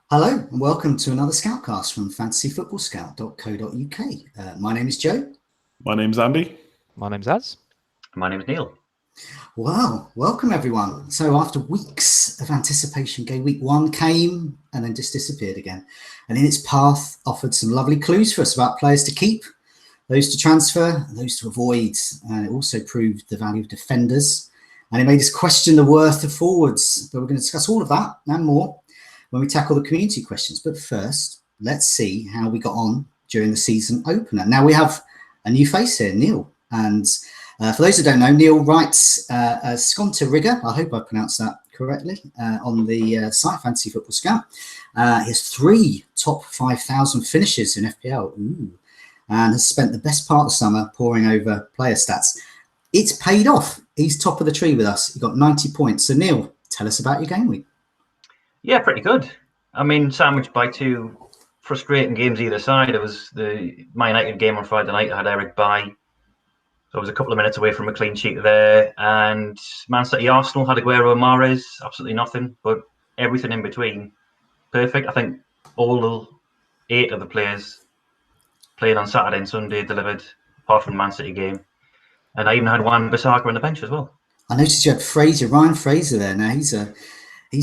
Hello and welcome to another Scoutcast from FFScoutcast.co.uk. My name is Joe. My name's Andy. My name's Az. My name's Neil. Well, welcome everyone. So after weeks of anticipation, Game Week 1 came and then just disappeared again. And in its path offered some lovely clues for us about players to keep, those to transfer, and those to avoid. And it also proved the value of defenders. And it made us question the worth of forwards. But we're going to discuss all of that and more when we tackle the community questions. But first, let's see how we got on during the season opener. Now we have a new face here, Neil. And for those who don't know, Neil writes as Sconta Rigger, I hope I pronounced that correctly, on the site Fantasy Football Scout. He has 3 top 5,000 finishes in FPL. And has spent the best part of the summer poring over player stats. It's paid off. He's top of the tree with us. He got 90 points. So Neil, tell us about your game week. Yeah, pretty good. I mean, sandwiched by 2 frustrating games either side. It was the Man United game on Friday night. I had Eric bye, so I was a couple of minutes away from a clean sheet there. And Man City Arsenal had Aguero and Mahrez, absolutely nothing, but everything in between, perfect. I think all 8 of the players played on Saturday and Sunday delivered, apart from the Man City game. And I even had Wan-Bissaka on the bench as well. I noticed you had Ryan Fraser there. Now he's a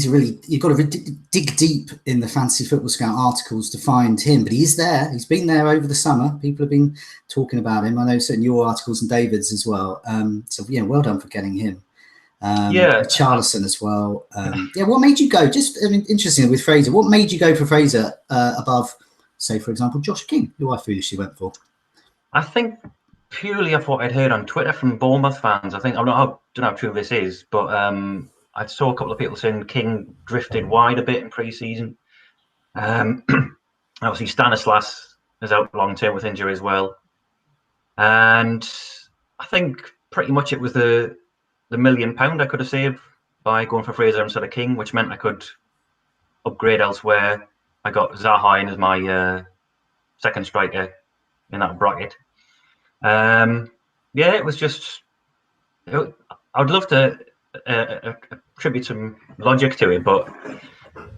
really, you've got to dig deep in the Fantasy Football Scout articles to find him, but he is there. He's been there over the summer. People have been talking about him. I know certain your articles and David's as well. So yeah, well done for getting him. Charlison as well. What made you go? Interesting with Fraser. What made you go for Fraser above, say, for example, Josh King, who I foolishly went for? I think purely off what I'd heard on Twitter from Bournemouth fans. I don't know how true this is, but I saw a couple of people saying King drifted wide a bit in pre-season. Obviously, Stanislas is out long-term with injury as well. And I think pretty much it was the £1 million I could have saved by going for Fraser instead of King, which meant I could upgrade elsewhere. I got Zaha in as my second striker in that bracket. It was just... I'd love to attribute some logic to it, but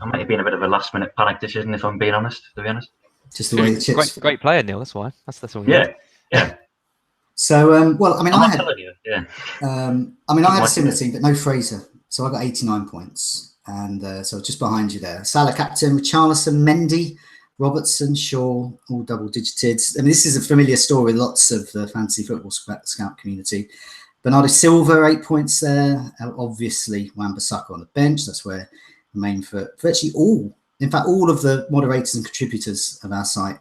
I might have been a bit of a last-minute panic decision, if I'm being honest. To be honest, just the way the chips. Great player, Neil. That's why. That's all. Yeah. So, I had a similar team, but no Fraser. So I got 89 points, and so just behind you there. Salah captain, Richarlison, Mendy, Robertson, Shaw, all double-digited. I mean, this is a familiar story with lots of the Fantasy Football Scout community. Bernardo Silva, 8 points there. Obviously, Wan-Bissaka on the bench. That's where the main for virtually all of the moderators and contributors of our site,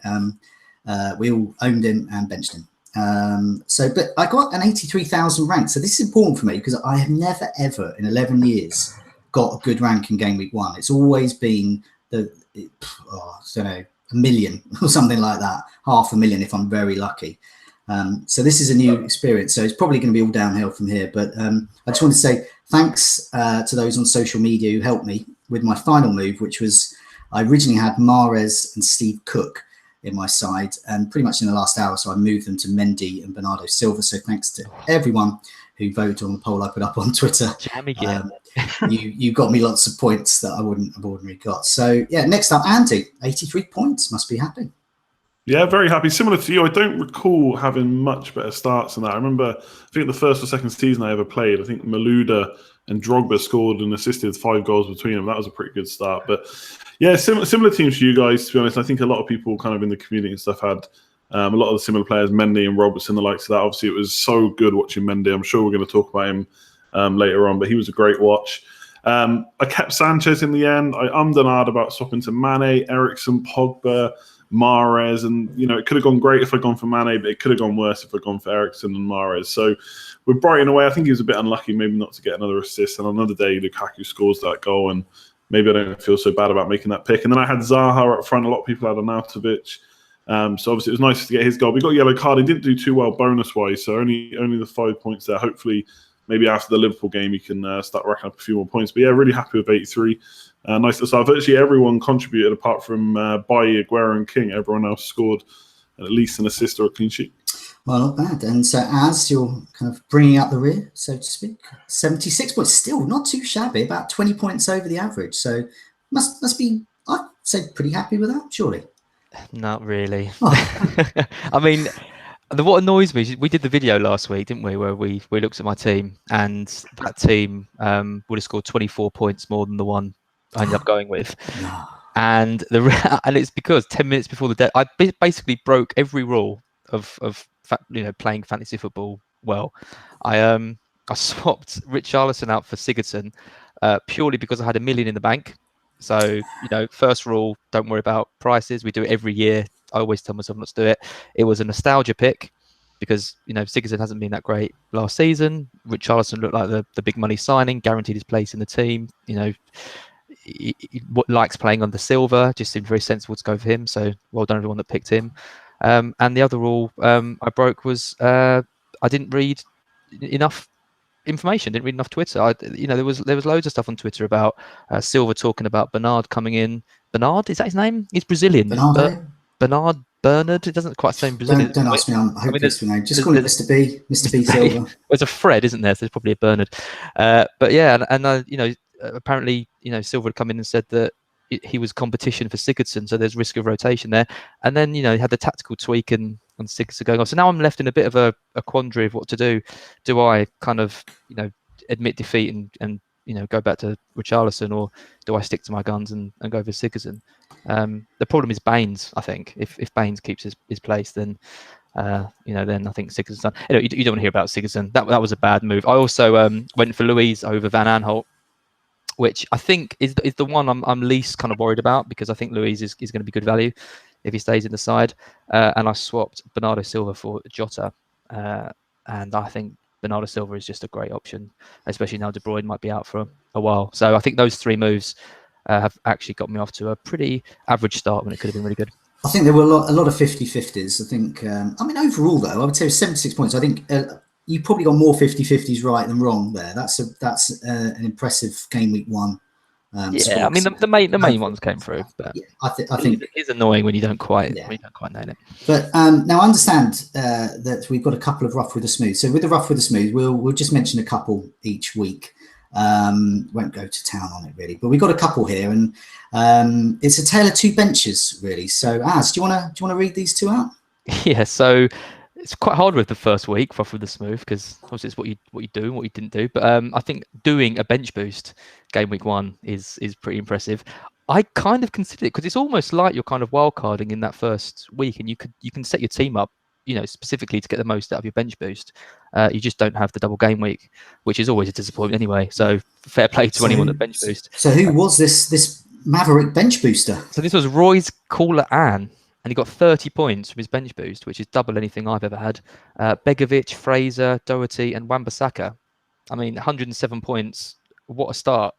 we all owned him and benched him. But I got an 83,000 rank. So this is important for me because I have never, ever in 11 years got a good rank in Game Week 1. It's always been a million or something like that, 500,000 if I'm very lucky. So this is a new experience, so it's probably going to be all downhill from here. But I just want to say thanks to those on social media who helped me with my final move, which was I originally had Mahrez and Steve Cook in my side, and pretty much in the last hour, so I moved them to Mendy and Bernardo Silva. So thanks to everyone who voted on the poll I put up on Twitter. You got me lots of points that I wouldn't have ordinarily got. So yeah, next up, Andy, 83 points. Must be happy. Yeah, very happy. Similar to you, I don't recall having much better starts than that. I remember, I think the first or second season I ever played, I think Malouda and Drogba scored and assisted 5 goals between them. That was a pretty good start. But yeah, similar teams to you guys, to be honest. I think a lot of people kind of in the community and stuff had a lot of the similar players, Mendy and Robertson, the likes of that. Obviously, it was so good watching Mendy. I'm sure we're going to talk about him later on, but he was a great watch. I kept Sanchez in the end. I ummed and ahed about swapping to Mane, Eriksen, Pogba, Mahrez, and it could have gone great if I'd gone for Mane, but it could have gone worse if I'd gone for Eriksen and Mahrez. So with Brighton away, I think he was a bit unlucky maybe not to get another assist, and another day Lukaku scores that goal, and maybe I don't feel so bad about making that pick. And then I had Zaha up front. A lot of people had Arnautovic. So obviously it was nice to get his goal. We got a yellow card. He didn't do too well bonus-wise, so only the 5 points there. Hopefully maybe after the Liverpool game he can start racking up a few more points. But yeah, really happy with 83. Nice to start. Virtually everyone contributed apart from Bailly, Aguero and King. Everyone else scored at least an assist or a clean sheet. Well, not bad. And so as you're kind of bringing up the rear, so to speak, 76 points, still not too shabby, about 20 points over the average. So must be, I So pretty happy with that, surely. Not really. Oh. I mean, what annoys me is we did the video last week, didn't we, where we looked at my team, and that team would have scored 24 points more than the one I ended up going with. No. And and it's because 10 minutes before the I basically broke every rule of playing fantasy football well. I swapped Richarlison out for Sigurdsson purely because I had $1 million in the bank. So, first rule, don't worry about prices. We do it every year. I always tell myself not to do it. It was a nostalgia pick because, Sigurdsson hasn't been that great last season. Richarlison looked like the big money signing, guaranteed his place in the team. He likes playing under Silva, just seemed very sensible to go for him. So well done everyone that picked him. And the other rule I broke was I didn't read enough information, didn't read enough Twitter. There was loads of stuff on Twitter about Silva talking about Bernard coming in. Bernard, is that his name? He's Brazilian. Bernard. It doesn't quite say Brazilian. Don't ask me. I'm hopeless with name. Just call it Mr. B. Mr. B Silva. Well, there's a Fred, isn't there? So there's probably a Bernard. But yeah, and apparently, Silva had come in and said that he was competition for Sigurdsson, so there's risk of rotation there. And then, he had the tactical tweak and Sigurdsson going off. So now I'm left in a bit of a quandary of what to do. Do I kind of, admit defeat and go back to Richarlison, or do I stick to my guns and go for Sigurdsson? The problem is Baines, I think. If Baines keeps his place, then then I think Sigurdsson's done. You don't want to hear about Sigurdsson. That was a bad move. I also went for Louise over Van Aanholt, which I think is the one I'm least kind of worried about, because I think Louise is going to be good value if he stays in the side. And I swapped Bernardo Silva for Jota. And I think Bernardo Silva is just a great option, especially now De Bruyne might be out for a while. So I think those three moves have actually got me off to a pretty average start when it could have been really good. I think there were a lot of 50-50s. I think, overall, though, I would say 76 points. I think you probably got more 50-50s right than wrong there. That's an impressive game week one. Yeah, I mean the main ones came through, but yeah, I think it is annoying when you don't quite nail it. But now I understand that we've got a couple of rough with the smooth. So with the rough with the smooth, we'll just mention a couple each week. Won't go to town on it really, but we've got a couple here, and it's a tale of two benches really. So Az, do you want to read these two out? Yeah, so it's quite hard with the first week rough with the smooth, because obviously it's what you do and what you didn't do. But I think doing a bench boost game week one is pretty impressive. I kind of consider it because it's almost like you're kind of wildcarding in that first week, and you can set your team up, specifically to get the most out of your bench boost. You just don't have the double game week, which is always a disappointment anyway. So fair play to anyone that bench boost. So who was this Maverick bench booster? So this was Roy's Caller Ann, and he got 30 points from his bench boost, which is double anything I've ever had. Begovic, Fraser, Doherty, and Wan-Bissaka. I mean, 107 points. What a start.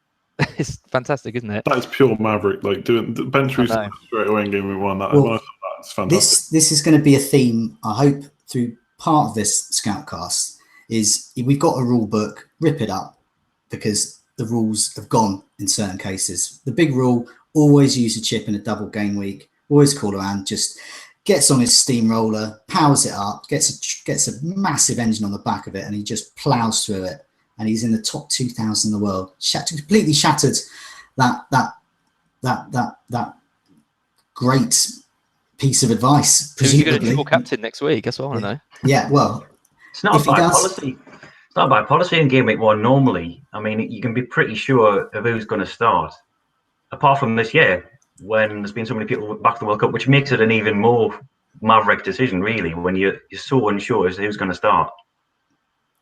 It's fantastic, isn't it? That is pure Maverick. Like doing the bench boost straight away in game week one. That's fantastic. This is going to be a theme, I hope, through part of this Scoutcast, is we've got a rule book, rip it up, because the rules have gone in certain cases. The big rule, always use a chip in a double game week. Always call around, just gets on his steamroller, powers it up, gets a massive engine on the back of it, and he just plows through it. And he's in the top 2,000 in the world. Completely shattered that great piece of advice. Who's going to triple captain next week? That's what I want to know. Yeah, well, it's not a bad policy. It's not a bad policy in game week one normally. I mean, you can be pretty sure of who's going to start, apart from this year, when there's been so many people back to the World Cup, which makes it an even more maverick decision, really, when you're so unsure as to who's going to start.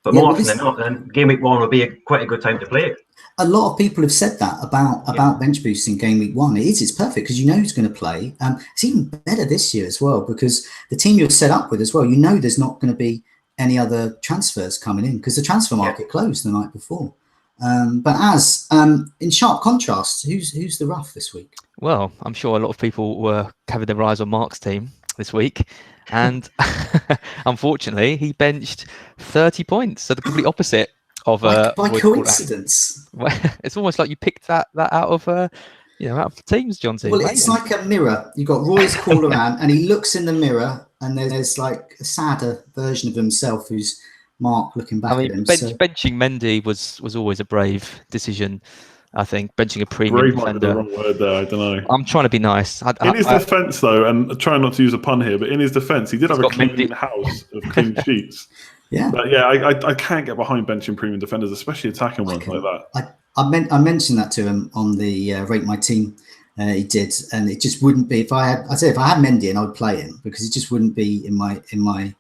But more often than not, then game week one would be quite a good time to play it. A lot of people have said that about bench boosting game week one. It's perfect because you know who's going to play. It's even better this year as well, because the team you're set up with as well, there's not going to be any other transfers coming in because the transfer market closed the night before. But as in sharp contrast, who's the rough this week? Well, I'm sure a lot of people were having their eyes on Mark's team this week, and unfortunately, he benched 30 points. So the complete opposite of by coincidence. It's almost like you picked that out of out of the teams, John. Well, it's like a mirror. You got Roy's call around, and he looks in the mirror, and there's like a sadder version of himself who's Mark looking back at him. Benching Mendy was always a brave decision. I think benching a premium Brave might be the defender. wrong word there. I don't know. I'm trying to be nice. In his defence, though, and trying not to use a pun here, but in his defence, he did have a got clean house of clean sheets. Yeah. But yeah, I can't get behind benching premium defenders, especially attacking ones like that. I mentioned that to him on the Rate My Team. He did, and it just wouldn't be if I had Mendy and I would play him, because it just wouldn't be in my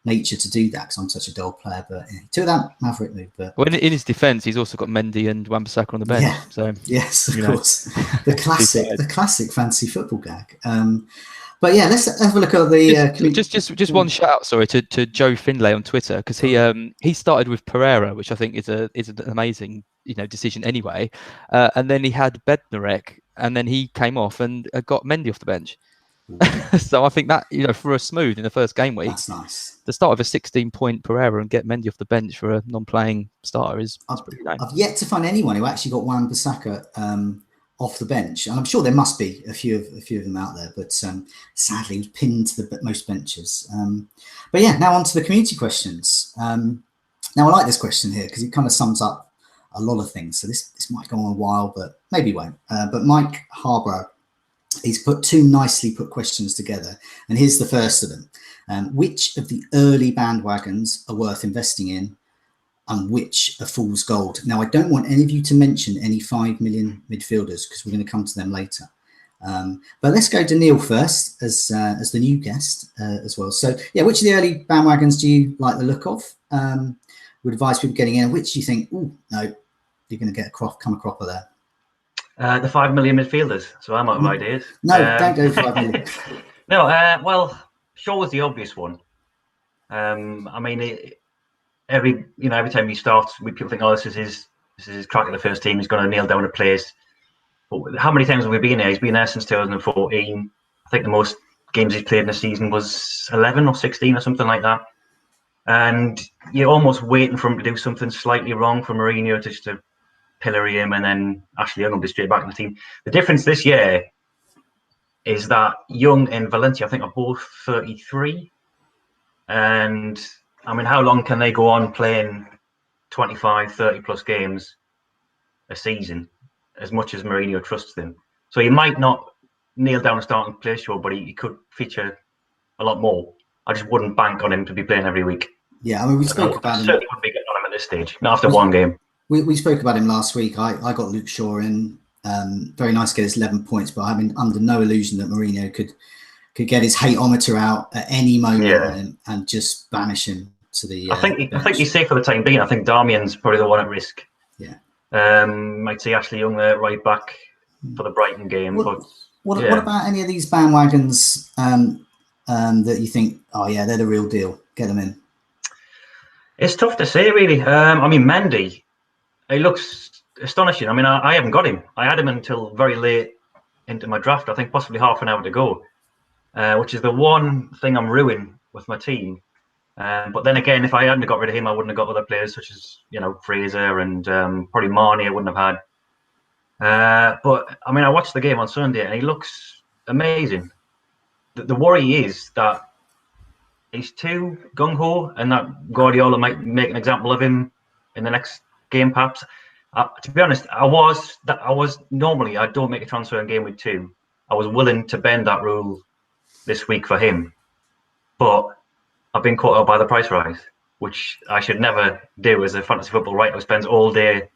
nature to do that because I'm such a dull player. But he took that Maverick move. But well, in his defence, he's also got Mendy and Wan-Bissaka on the bench. Yeah. So yes, of course, the classic fantasy football gag. But yeah, let's have a look at the just one shout out, sorry, to Joe Finlay on Twitter, because he started with Pereira, which I think is an amazing decision anyway, and then he had Bednarek, and then he came off and got Mendy off the bench. So I think that for a smooth in the first game week, that's nice. The start of a 16-point Pereira and get Mendy off the bench for a non-playing starter is pretty nice. I've yet to find anyone who actually got Wan-Bissaka off the bench, and I'm sure there must be a few of them out there, but sadly he was pinned to the most benches. But yeah, now on to the community questions. Now I like this question here because it kind of sums up a lot of things. So this might go on a while, but maybe won't. But Mike Harborough, he's put two nicely put questions together, and here's the first of them. Which of the early bandwagons are worth investing in, and which are fool's gold? Now, I don't want any of you to mention any 5 million midfielders because we're going to come to them later. But let's go to Neil first as the new guest as well. So, yeah, which of the early bandwagons do you like the look of? Would advise people getting in, and which do you think, oh, no, you're going to get come a cropper there? The 5 million midfielders. So I'm out of ideas. No, don't go 5 million. No, well, Shaw was the obvious one. I mean, every time he starts, people think, oh, this is his crack at the first team. He's going to nail down a place. But how many times have we been there? He's been there since 2014. I think the most games he's played in a season was 11 or 16 or something like that. And you're almost waiting for him to do something slightly wrong for Mourinho just to pillory him, and then Ashley Young will be straight back in the team. The difference this year is that Young and Valencia, I think, are both 33. And I mean, how long can they go on playing 25, 30 plus games a season, as much as Mourinho trusts them? So he might not nail down a starting place, sure, but he could feature a lot more. I just wouldn't bank on him to be playing every week. Yeah, I mean, we spoke about him. Certainly wouldn't be getting on him at this stage, not after one game. We spoke about him last week. I got Luke Shaw in. Very nice to get his 11 points, but I'm under no illusion that Mourinho could get his hate-ometer out at any moment and just banish him to the. I think he's safe for the time being. I think Damian's probably the one at risk. Yeah. Might see Ashley Young there right back for the Brighton game. What about any of these bandwagons that you think, oh yeah, they're the real deal? Get them in. It's tough to say, really. I mean, Mendy, he looks astonishing. I mean, I haven't got him. I had him until very late into my draft. I think possibly half an hour to go, which is the one thing I'm ruining with my team. But then again, if I hadn't got rid of him, I wouldn't have got other players such as Fraser and probably Marnie. I wouldn't have had. But I mean, I watched the game on Sunday and he looks amazing. The worry is that he's too gung ho, and that Guardiola might make an example of him in the next game, perhaps. To be honest, I was normally I don't make a transfer in game week 2. I was willing to bend that rule this week for him, but I've been caught out by the price rise, which I should never do as a fantasy football writer who spends all day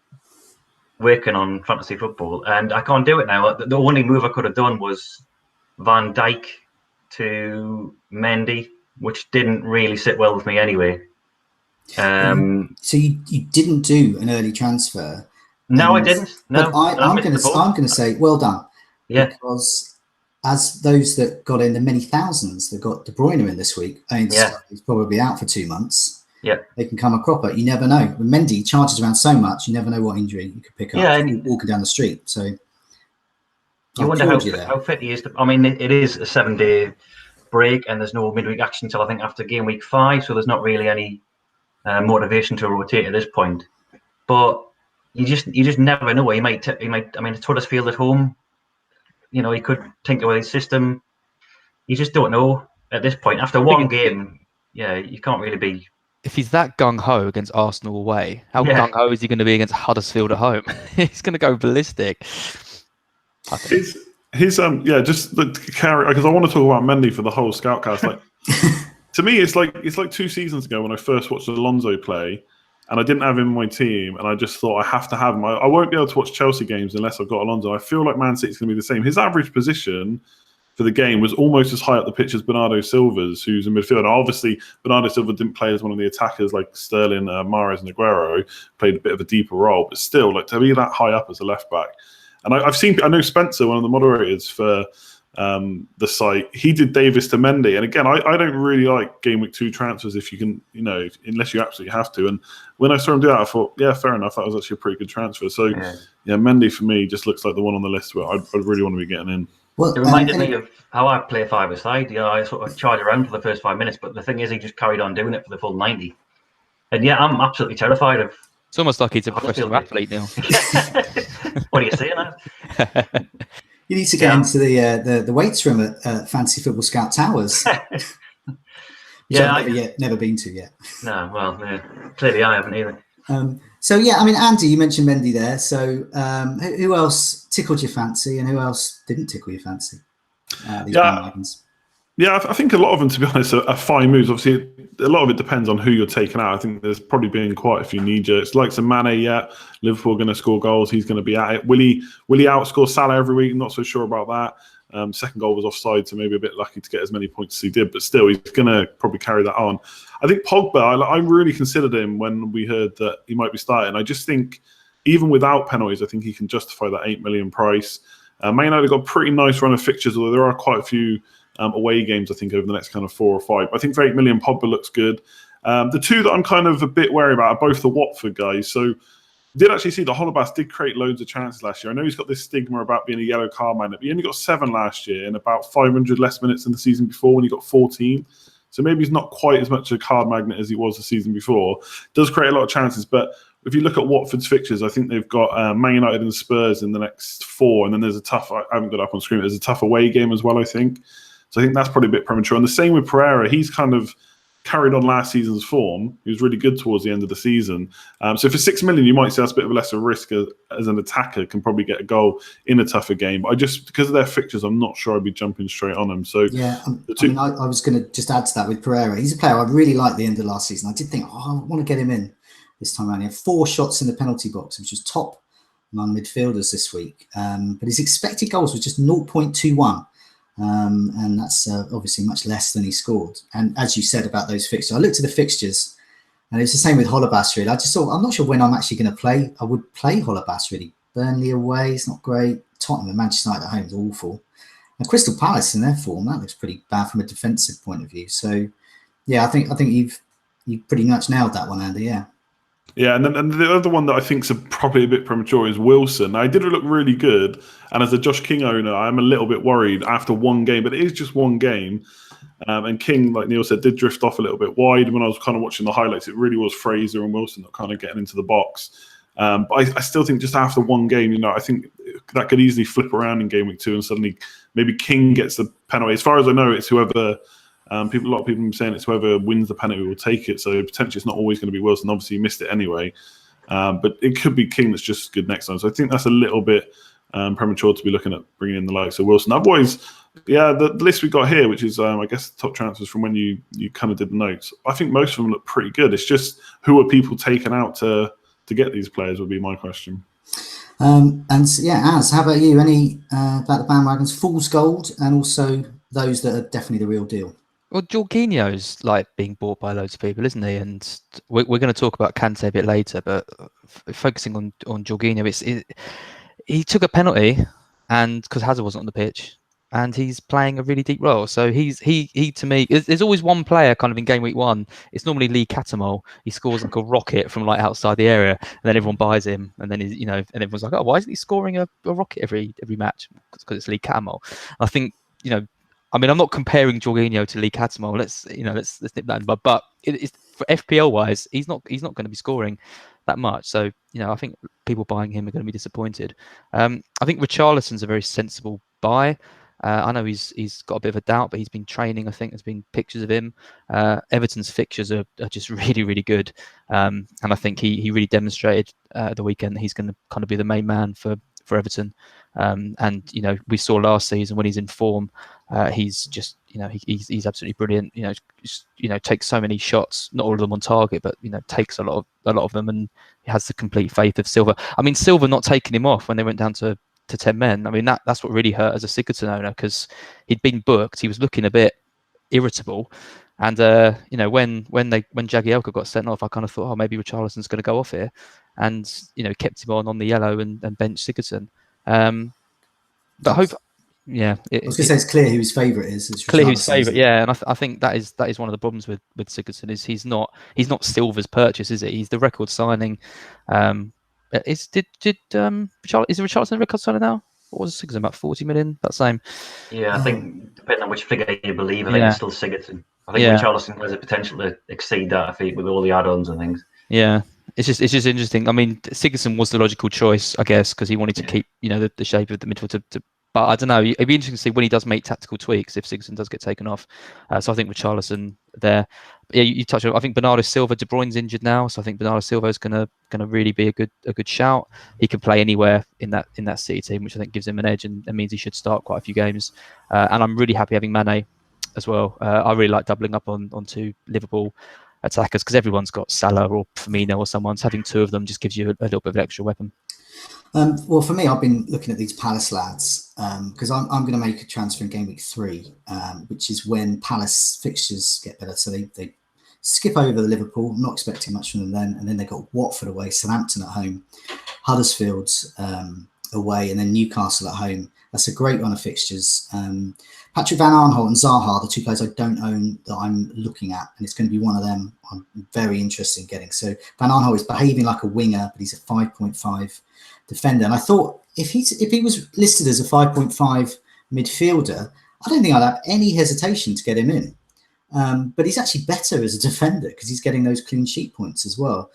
working on fantasy football, and I can't do it now. The only move I could have done was Van Dijk to Mendy, which didn't really sit well with me anyway. So you didn't do an early transfer? No, I didn't. No, but I'm going to say well done. Yeah. Because as those that got in the many thousands that got De Bruyne in this week, I mean, he's probably out for 2 months. Yeah. They can come a cropper. You never know. When Mendy charges around so much, you never know what injury you could pick up walking down the street. So you wonder how fit he is. I mean, it is a 7-day break and there's no midweek action until I think after game week 5. So there's not really any motivation to rotate at this point. But you just never know. He might. I mean, it's Huddersfield at home. He could tinker with his system. You just don't know at this point. After one game, you can't really be if he's that gung-ho against Arsenal away, how Yeah. gung-ho is he going to be against Huddersfield at home? He's going to go ballistic. I think. Just the carry, because I want to talk about Mendy for the whole Scoutcast. Like, to me, it's like 2 seasons ago when I first watched Alonso play, and I didn't have him in my team, and I just thought I have to have him. I won't be able to watch Chelsea games unless I've got Alonso. I feel like Man City's going to be the same. His average position for the game was almost as high up the pitch as Bernardo Silva's, who's a midfielder. Obviously, Bernardo Silva didn't play as one of the attackers like Sterling, Mahrez, and Aguero, played a bit of a deeper role, but still, like, to be that high up as a left back. And I know Spencer, one of the moderators for the site, he did Davis to Mendy. And again, I don't really like Game Week 2 transfers if you can, unless you absolutely have to. And when I saw him do that, I thought, yeah, fair enough. That was actually a pretty good transfer. So, yeah, Mendy for me just looks like the one on the list where I'd really want to be getting in. Well, it reminded me of how I play 5-a-side. I sort of charge around for the first 5 minutes, but the thing is, he just carried on doing it for the full 90. And yeah, I'm absolutely terrified of. It's almost like he's a professional athlete now. What are you saying? You need to get into the weights room at Fantasy Football Scout Towers. I've never been to yet. No, well, clearly I haven't either. So yeah, I mean, Andy, you mentioned Mendy there. So who else tickled your fancy, and who else didn't tickle your fancy? These bandwagons. Yeah, I think a lot of them, to be honest, are fine moves. Obviously, a lot of it depends on who you're taking out. I think there's probably been quite a few knee-jerks. Like some Mane, Liverpool are going to score goals. He's going to be at it. Will he outscore Salah every week? I'm not so sure about that. Second goal was offside, so maybe a bit lucky to get as many points as he did. But still, he's going to probably carry that on. I think Pogba, I really considered him when we heard that he might be starting. I just think, even without penalties, I think he can justify that 8 million price. Man United got a pretty nice run of fixtures, although there are quite a few away games, I think, over the next kind of 4 or 5. I think for 8 million, Pogba looks good. The two that I'm kind of a bit wary about are both the Watford guys. So did actually see the Holebas did create loads of chances last year. I know he's got this stigma about being a yellow card magnet, but he only got 7 last year and about 500 less minutes than the season before when he got 14. So maybe he's not quite as much a card magnet as he was the season before. Does create a lot of chances, but if you look at Watford's fixtures, I think they've got Man United and Spurs in the next 4, and then there's a tough, I haven't got it up on screen, there's a tough away game as well, I think. So I think that's probably a bit premature. And the same with Pereira. He's kind of carried on last season's form. He was really good towards the end of the season. So for 6 million, you might say that's a bit of a lesser risk as an attacker, can probably get a goal in a tougher game. But because of their fixtures, I'm not sure I'd be jumping straight on them. So yeah, I was going to just add to that with Pereira. He's a player I really liked the end of last season. I did think, I want to get him in this time around. He had 4 shots in the penalty box, which was top among midfielders this week. But his expected goals was just 0.21. And that's obviously much less than he scored. And as you said about those fixtures, I looked at the fixtures, and it's the same with Holebas, really. I just thought, I'm not sure when I'm actually going to play. I would play Holebas, really. Burnley away is not great. Tottenham and Manchester United at home is awful. And Crystal Palace in their form, that looks pretty bad from a defensive point of view. So, yeah, I think you've pretty much nailed that one, Andy. Yeah. Yeah, and the other one that I think is probably a bit premature is Wilson. Now, he did look really good, and as a Josh King owner, I'm a little bit worried after one game, but it is just one game. And King, like Neil said, did drift off a little bit wide. When I was kind of watching the highlights, it really was Fraser and Wilson that kind of getting into the box. But I still think just after one game, I think that could easily flip around in Game Week 2, and suddenly maybe King gets the penalty. As far as I know, it's whoever... a lot of people have been saying it's whoever wins the penalty will take it. So potentially it's not always going to be Wilson. Obviously, he missed it anyway. But it could be King that's just good next time. So I think that's a little bit premature to be looking at bringing in the likes of Wilson. Otherwise, yeah, the list we got here, which is, I guess, the top transfers from when you kind of did the notes, I think most of them look pretty good. It's just who are people taking out to get these players would be my question. And yeah, Az, how about you? Any about the bandwagons, fool's gold, and also those that are definitely the real deal? Well, Jorginho's like being bought by loads of people, isn't he? And we're going to talk about Kante a bit later, but focusing on Jorginho, he took a penalty, and because Hazard wasn't on the pitch, and he's playing a really deep role. So he to me, there's always one player kind of in Game Week 1. It's normally Lee Catamol. He scores like a rocket from like outside the area, and then everyone buys him, and then he's, and everyone's like, oh, why isn't he scoring a rocket every match? Because it's Lee Catamol. I think I mean, I'm not comparing Jorginho to Lee Catamol. Let's nip that in the bud. But it's for FPL wise, he's not going to be scoring that much. So I think people buying him are going to be disappointed. I think Richarlison's a very sensible buy. I know he's got a bit of a doubt, but he's been training. I think there's been pictures of him. Everton's fixtures are just really, really good, and I think he really demonstrated the weekend that he's going to kind of be the main man for Everton. And we saw last season when he's in form, he's just he's absolutely brilliant. Takes so many shots, not all of them on target, but takes a lot of them, and he has the complete faith of Silva. I mean, Silva not taking him off when they went down to 10 men. I mean, that's what really hurt as a Sigurdsson owner, because he'd been booked. He was looking a bit irritable, and when Jagielka got sent off, I kind of thought, oh, maybe Richarlison's going to go off here, and kept him on the yellow and benched Sigurdsson. But I hope, yeah. I was going to say it's clear who his favourite is. It's clear who's favourite, yeah, and I think that is one of the problems with Sigurdsson, is he's not Silva's purchase, is it? He's the record signing. Is Richarlison a record signing now? What was Sigurdsson, about 40 million? That same. Yeah, I think depending on which figure you believe, I think it's still Sigurdsson. I think Richarlison has the potential to exceed that, I think, with all the add-ons and things. Yeah, it's just interesting. I mean, Sigurdsson was the logical choice, I guess, because he wanted to keep the shape of the midfield to but I don't know. It'd be interesting to see when he does make tactical tweaks if Sigurdsson does get taken off. So I think Richarlison there. Yeah, you touched on. I think Bernardo Silva, De Bruyne's injured now, so I think Bernardo Silva is gonna really be a good shout. He can play anywhere in that City team, which I think gives him an edge, and means he should start quite a few games. And I'm really happy having Mane as well. I really like doubling up on two Liverpool attackers, because everyone's got Salah or Firmino or someone. So having two of them just gives you a little bit of an extra weapon. Well, for me, I've been looking at these Palace lads because I'm going to make a transfer in game week 3, which is when Palace fixtures get better. So they skip over the Liverpool, not expecting much from them then, and then they've got Watford away, Southampton at home, Huddersfield away, and then Newcastle at home. That's a great run of fixtures. Patrick Van Aanholt and Zaha, the two players I don't own that I'm looking at, and it's going to be one of them I'm very interested in getting. So Van Aanholt is behaving like a winger, but he's a 5.5 defender. And I thought if he was listed as a 5.5 midfielder, I don't think I'd have any hesitation to get him in. But he's actually better as a defender because he's getting those clean sheet points as well.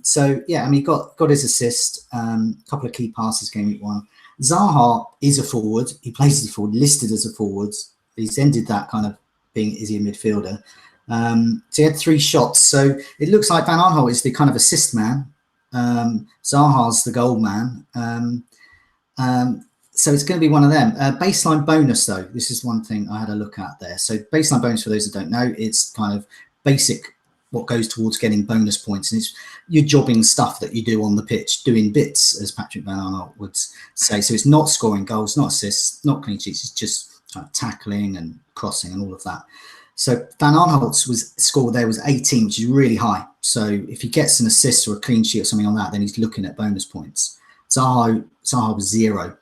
So yeah, I mean, he got his assist, a couple of key passes game week 1. Zaha is a forward. He plays as a forward, listed as a forward. He's ended that kind of being, is he a midfielder? So he had 3 shots. So it looks like Van Aanholt is the kind of assist man. Zaha's the goal man. So it's going to be one of them. Baseline bonus, though. This is one thing I had a look at there. So baseline bonus, for those that don't know, it's kind of basic what goes towards getting bonus points. And it's your jobbing stuff that you do on the pitch, doing bits, as Patrick Van Aanholt would say. So it's not scoring goals, not assists, not clean sheets. It's just kind of tackling and crossing and all of that. So Van Aanholt's score there was 18, which is really high. So if he gets an assist or a clean sheet or something on that, then he's looking at bonus points. Zaha was 0.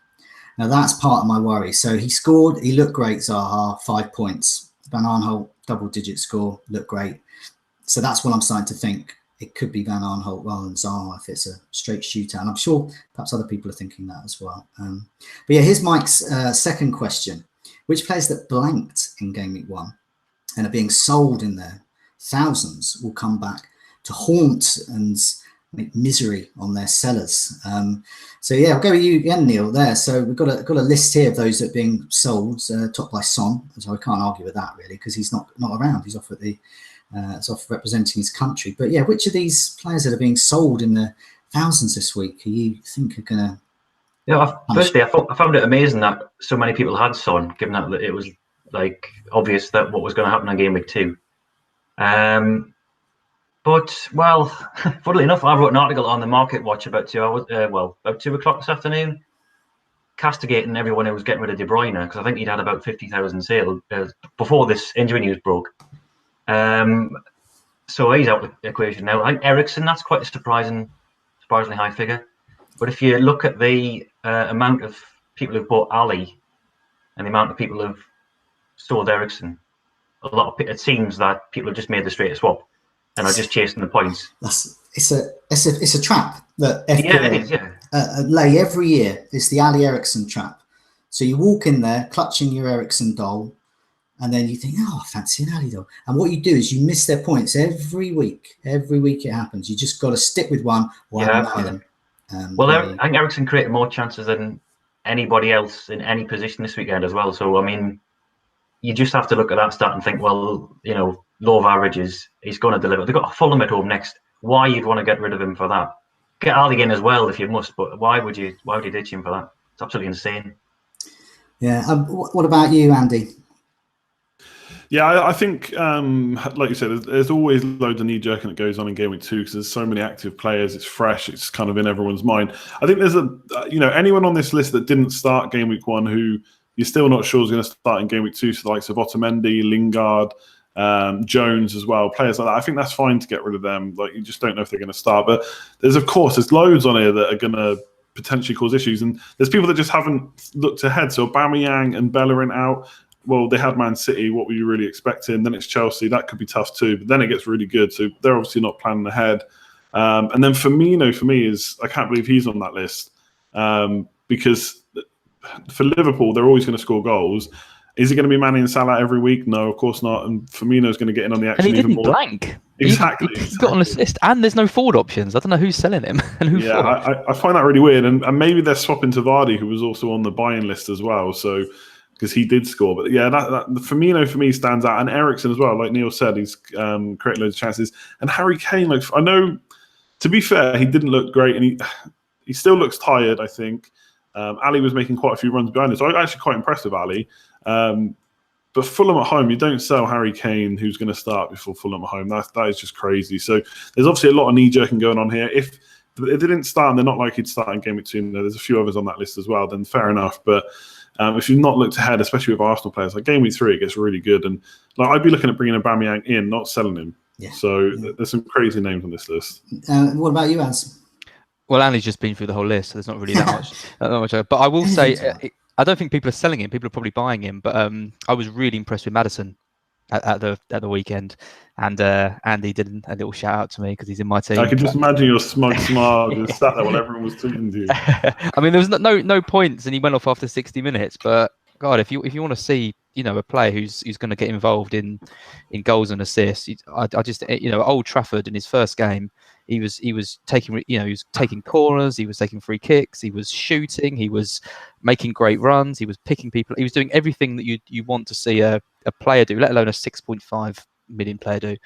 Now that's part of my worry. So he scored, he looked great, Zaha, 5 points. Van Aanholt, double-digit score, looked great. So that's what I'm starting to think. It could be Van Aanholt rather than Zaha if it's a straight shootout. And I'm sure perhaps other people are thinking that as well. But yeah, here's Mike's second question. Which players that blanked in game week 1 and are being sold in their thousands will come back to haunt and make misery on their sellers? So yeah, I'll go with you again, Neil, there. So we've got a list here of those that are being sold, topped by Son. So I can't argue with that really, because he's not around. He's off at the off representing his country. But yeah, which of these players that are being sold in the thousands this week do you think are going to? Yeah, firstly, I found it amazing that so many people had Son, given that it was like obvious that what was going to happen on game week 2. But well, funnily enough, I wrote an article on the Market Watch about 2 hours, about 2 o'clock this afternoon, castigating everyone who was getting rid of De Bruyne, because I think he'd had about 50,000 sales before this injury news broke. So he's out of the equation now. I think Eriksen, that's quite a surprisingly high figure. But if you look at the amount of people who've bought Ali and the amount of people who've sold Eriksen, it seems that people have just made the straight swap and are just chasing the points. It's a trap that FPL it is, lay every year. It's the Ali Eriksen trap. So you walk in there clutching your Eriksen doll, and then you think, oh, I fancy an Ali doll. And what you do is you miss their points every week. Every week it happens. You just got to stick with one or have none of them. Well, I think Eriksen created more chances than anybody else in any position this weekend as well. So, I mean, you just have to look at that stat and think, well, you know, law of averages, he's going to deliver. They've got Fulham at home next. Why you'd want to get rid of him for that? Get Ali in as well if you must, but why would you ditch him for that? It's absolutely insane. Yeah. What about you, Andy? Yeah, I think, like you said, there's always loads of knee-jerking that goes on in Game Week 2 because there's so many active players. It's fresh. It's kind of in everyone's mind. I think there's anyone on this list that didn't start Game Week 1 who you're still not sure is going to start in Game Week 2. So the likes of Otamendi, Lingard, Jones as well, players like that. I think that's fine to get rid of them. Like, you just don't know if they're going to start. But there's loads on here that are going to potentially cause issues. And there's people that just haven't looked ahead. So Aubameyang and Bellerin out. Well, they had Man City. What were you really expecting? Then it's Chelsea. That could be tough too. But then it gets really good. So they're obviously not planning ahead. And then Firmino, for me, I can't believe he's on that list. Because for Liverpool, they're always going to score goals. Is it going to be Mane and Salah every week? No, of course not. And Firmino's going to get in on the action. And he even didn't more. blank. Exactly. He got on a list, and there's no forward options. I don't know who's selling him and who. Yeah, I find that really weird. And maybe they're swapping to Vardy, who was also on the buy-in list as well. So, because he did score. But yeah, that Firmino for me stands out. And Eriksen as well. Like Neil said, he's created loads of chances. And Harry Kane, like, I know, to be fair, he didn't look great. And he still looks tired, I think. Ali was making quite a few runs behind him. So I'm actually quite impressed with Ali. But Fulham at home, you don't sell Harry Kane, who's going to start before Fulham at home. That is just crazy. So there's obviously a lot of knee-jerking going on here. If they didn't start and they're not likely to start in Game Week 2, there's a few others on that list as well, then fair enough. But if you've not looked ahead, especially with Arsenal players, like Game Week 3, it gets really good. And like, I'd be looking at bringing Aubameyang in, not selling him. Yeah. So there's some crazy names on this list. What about you, Az? Well, Andy's just been through the whole list, so there's not really that much. But I will say, I don't think people are selling him. People are probably buying him. But I was really impressed with Maddison at the weekend, and Andy did a little shout out to me because he's in my team. I can just imagine your smug smile just sat there while everyone was tweeting to you. I mean, there was no points, and he went off after 60 minutes. But God, if you want to see, a player who's going to get involved in goals and assists, I just Old Trafford in his first game. He was taking corners, he was taking free kicks, he was shooting, he was making great runs, he was picking people, he was doing everything that you want to see a player do, let alone a 6.5 million player do.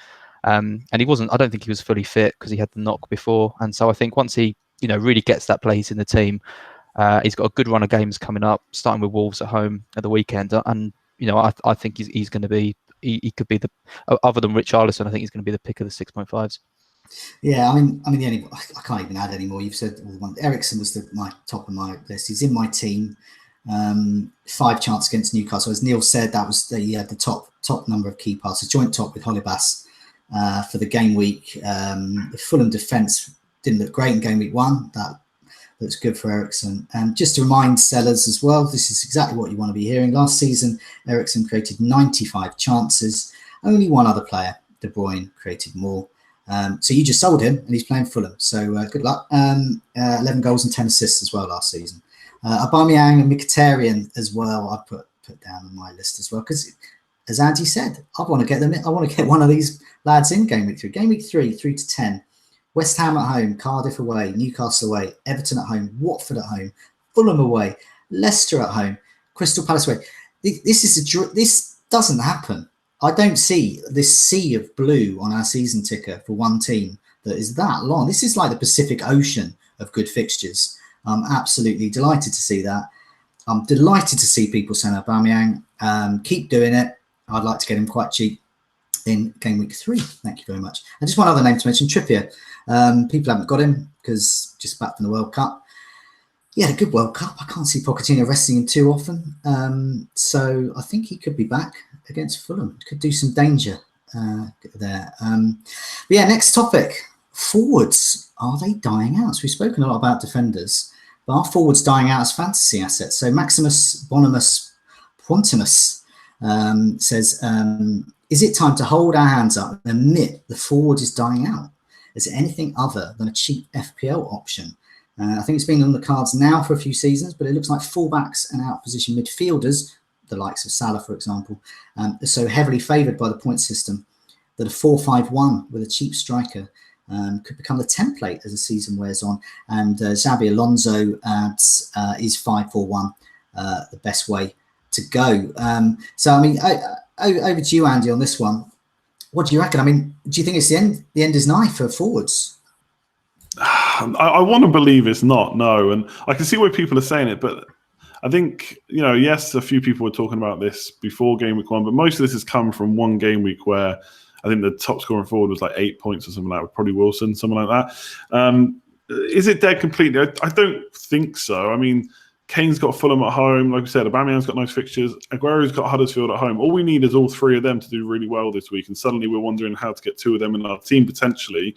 And he wasn't. I don't think he was fully fit because he had the knock before. And so I think once he really gets that place in the team, he's got a good run of games coming up, starting with Wolves at home at the weekend. And I think he's going to be. He could be other than Richarlison, I think he's going to be the pick of the 6.5s. Yeah, I mean, I can't even add any more. You've said all the one. Eriksen was my top of my list. He's in my team. 5 chances against Newcastle. As Neil said, that was the top number of key passes, joint top with Holibas for the game week. The Fulham defence didn't look great in game week 1. That looks good for Eriksen. Just to remind sellers as well, this is exactly what you want to be hearing. Last season, Eriksen created 95 chances. Only one other player, De Bruyne, created more. So you just sold him, and he's playing Fulham. So good luck. 11 goals and 10 assists as well last season. Aubameyang and Mkhitaryan as well. I put down on my list as well because, as Andy said, I want to get them in. I want to get one of these lads in game week 3. Game week 3, 3-10. West Ham at home, Cardiff away, Newcastle away, Everton at home, Watford at home, Fulham away, Leicester at home, Crystal Palace away. This doesn't happen. I don't see this sea of blue on our season ticker for one team that is that long. This is like the Pacific Ocean of good fixtures. I'm absolutely delighted to see that. I'm delighted to see people saying Aubameyang. Keep doing it. I'd like to get him quite cheap in game week 3. Thank you very much. And just one other name to mention, Trippier. People haven't got him because just back from the World Cup. He had a good World Cup. I can't see Pochettino resting him too often. So I think he could be back against Fulham. Could do some danger there. But yeah, next topic. Forwards. Are they dying out? So we've spoken a lot about defenders. But are forwards dying out as fantasy assets? So Maximus Bonimus Pontimus says, is it time to hold our hands up and admit the forward is dying out? Is it anything other than a cheap FPL option? I think it's been on the cards now for a few seasons, but it looks like fullbacks and out-position midfielders, the likes of Salah, for example, are so heavily favoured by the point system that a 4-5-1 with a cheap striker could become the template as the season wears on. And Xabi Alonso adds is 5-4-1 the best way to go. So I mean, over to you, Andy, on this one. What do you reckon? I mean, do you think it's the end is nigh for forwards? I want to believe it's not, no. And I can see why people are saying it, but I think, yes, a few people were talking about this before game week 1, but most of this has come from one game week where I think the top scoring forward was like 8 points or something like that, probably Wilson, something like that. Is it dead completely? I don't think so. I mean, Kane's got Fulham at home. Like I said, Aubameyang's got nice fixtures. Aguero's got Huddersfield at home. All we need is all three of them to do really well this week, and suddenly we're wondering how to get two of them in our team potentially.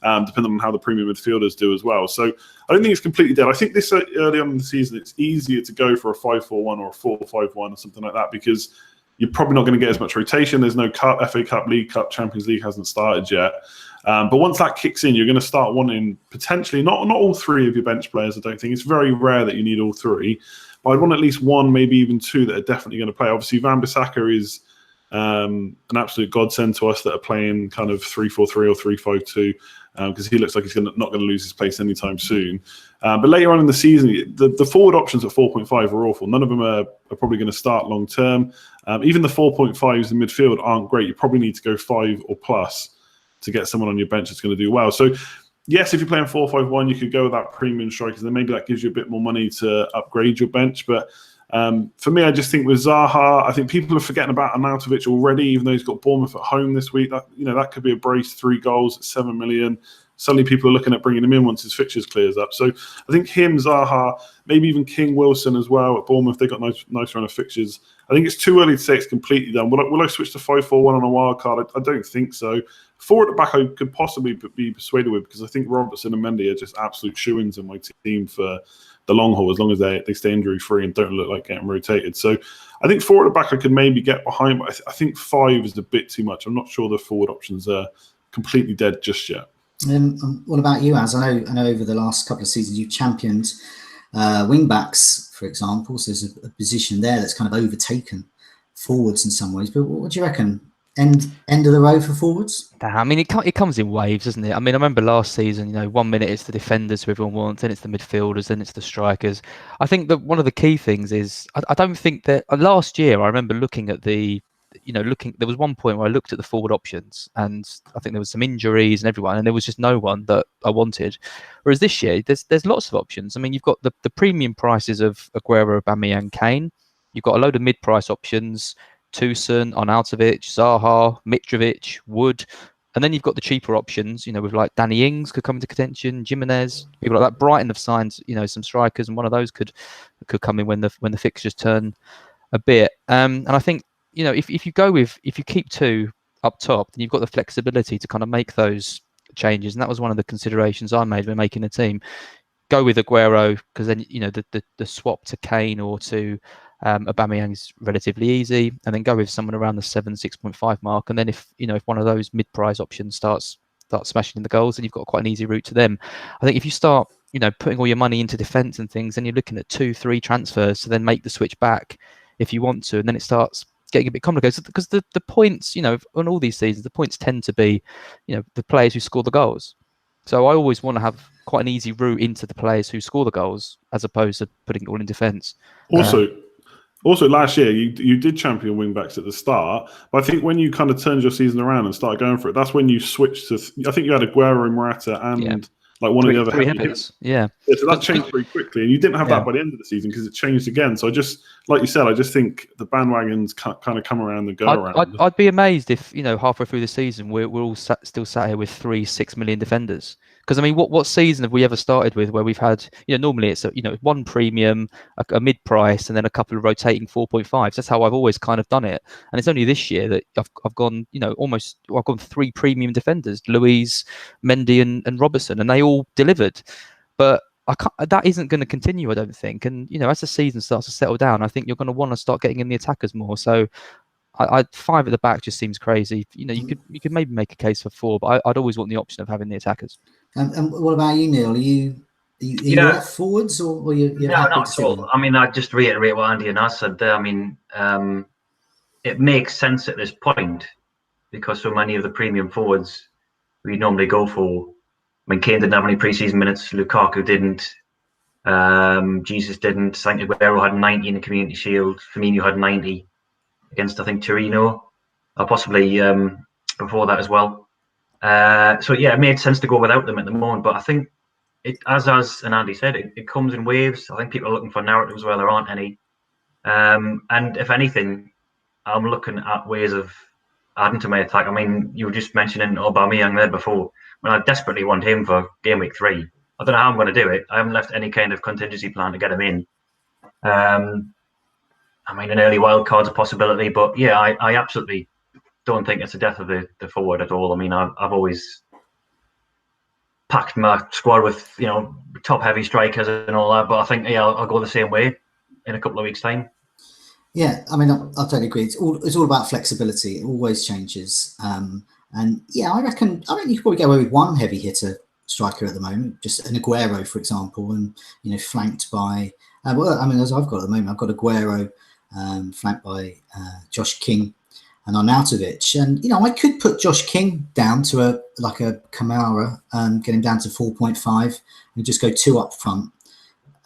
Depending on how the premium midfielders do as well. So I don't think it's completely dead. I think this early on in the season, it's easier to go for a 5-4-1 or a 4-5-1 or something like that because you're probably not going to get as much rotation. There's no Cup, FA Cup, League Cup, Champions League hasn't started yet. But once that kicks in, you're going to start wanting potentially, not all three of your bench players, I don't think. It's very rare that you need all three. But I'd want at least one, maybe even two that are definitely going to play. Obviously, Wan-Bissaka is an absolute godsend to us that are playing kind of 3-4-3 or 3-5-2. Because he looks like he's not going to lose his place anytime soon. But later on in the season, the forward options at 4.5 are awful. None of them are probably going to start long term. Even the 4.5s in midfield aren't great. You probably need to go 5 or plus to get someone on your bench that's going to do well. So, yes, if you're playing 4-5-1, you could go with that premium strikers. Then maybe that gives you a bit more money to upgrade your bench. But for me, I just think with Zaha, I think people are forgetting about Arnautovic already, even though he's got Bournemouth at home this week. That could be a brace, 3 goals at 7 million. Suddenly people are looking at bringing him in once his fixtures clears up. So I think him, Zaha, maybe even King Wilson as well at Bournemouth. They've got nice run of fixtures. I think it's too early to say it's completely done. Will I switch to 5-4-1 on a wild card? I don't think so. Forward at back, I could possibly be persuaded with because I think Robertson and Mendy are just absolute shoo-ins in my team for the long haul, as long as they stay injury-free and don't look like getting rotated. So I think forward at back I could maybe get behind, but I think 5 is a bit too much. I'm not sure the forward options are completely dead just yet. What about you, Az? I know over the last couple of seasons you've championed wing-backs, for example, so there's a position there that's kind of overtaken forwards in some ways. But what do you reckon? End of the road for forwards? I mean, it comes in waves, doesn't it? I mean, I remember last season, 1 minute it's the defenders who everyone wants, then it's the midfielders, then it's the strikers. I think that one of the key things is, I don't think that last year I remember looking at there was one point where I looked at the forward options and I think there was some injuries and everyone, and there was just no one that I wanted. Whereas this year, there's lots of options. I mean, you've got the premium prices of Aguero, Aubameyang, Kane. You've got a load of mid-price options. Tucson, Arnautovic, Zaha, Mitrovic, Wood, and then you've got the cheaper options, with like Danny Ings could come into contention, Jimenez, people like that. Brighton have signed, some strikers, and one of those could come in when the fixtures turn a bit. And I think, if you keep 2 up top, then you've got the flexibility to kind of make those changes, and that was one of the considerations I made when making the team. Go with Aguero because then the swap to Kane or to Aubameyang is relatively easy, and then go with someone around the 6.5 mark. And then if one of those mid-price options starts smashing in the goals, then you've got quite an easy route to them. I think if you start putting all your money into defence and things, then you're looking at 2-3 transfers to then make the switch back if you want to, and then it starts getting a bit complicated because the points on all these seasons, the points tend to be the players who score the goals. So I always want to have quite an easy route into the players who score the goals as opposed to putting it all in defence. Also, last year, you did champion wing-backs at the start, but I think when you kind of turned your season around and started going for it, that's when you switched to... I think you had Aguero, Morata, and one of the other... 3 habits, yeah. So that changed very quickly, and you didn't have that by the end of the season because it changed again. So like you said, I just think the bandwagons kind of come around and go around. I'd be amazed if, halfway through the season, we're all still sat here with 6 million defenders. Because, I mean, what season have we ever started with where we've had, normally it's, one premium, a mid-price, and then a couple of rotating 4.5s. That's how I've always kind of done it. And it's only this year that I've gone, I've gone 3 premium defenders, Luiz, Mendy and Robertson, and they all delivered. But that isn't going to continue, I don't think. And, as the season starts to settle down, I think you're going to want to start getting in the attackers more. So 5 at the back just seems crazy. You could maybe make a case for 4, but I'd always want the option of having the attackers. And what about you, Neil? Are you left forwards or you're no, happy not to at all. I mean, I just reiterate what Andy and I said there. I mean, it makes sense at this point because so many of the premium forwards we normally go for. I mean, Kane didn't have any preseason minutes. Lukaku didn't. Jesus didn't. I think Aguero had 90 in the Community Shield. Firmino had 90 against, I think, Torino, or possibly before that as well. So yeah, it made sense to go without them at the moment. But I think it, as and Andy said, it comes in waves. I think people are looking for narratives where there aren't any. And if anything, I'm looking at ways of adding to my attack. I mean, you were just mentioning Aubameyang there before. When I desperately want him for game week 3. I don't know how I'm going to do it. I haven't left any kind of contingency plan to get him in. I mean, an early wild card's a possibility, but yeah, I absolutely don't think it's the death of the forward at all. I mean, I've always packed my squad with, you know, top heavy strikers and all that, but I think, yeah, I'll go the same way in a couple of weeks' time. Yeah, I mean, I totally agree. It's all about flexibility. It always changes. And yeah, I reckon you could probably get away with one heavy hitter striker at the moment, just an Aguero, for example, and, you know, flanked by, well, I mean, as I've got at the moment, I've got Aguero flanked by Josh King and Arnautovic. And, you know, I could put Josh King down to a Kamara, get him down to 4.5 and just go 2 up front.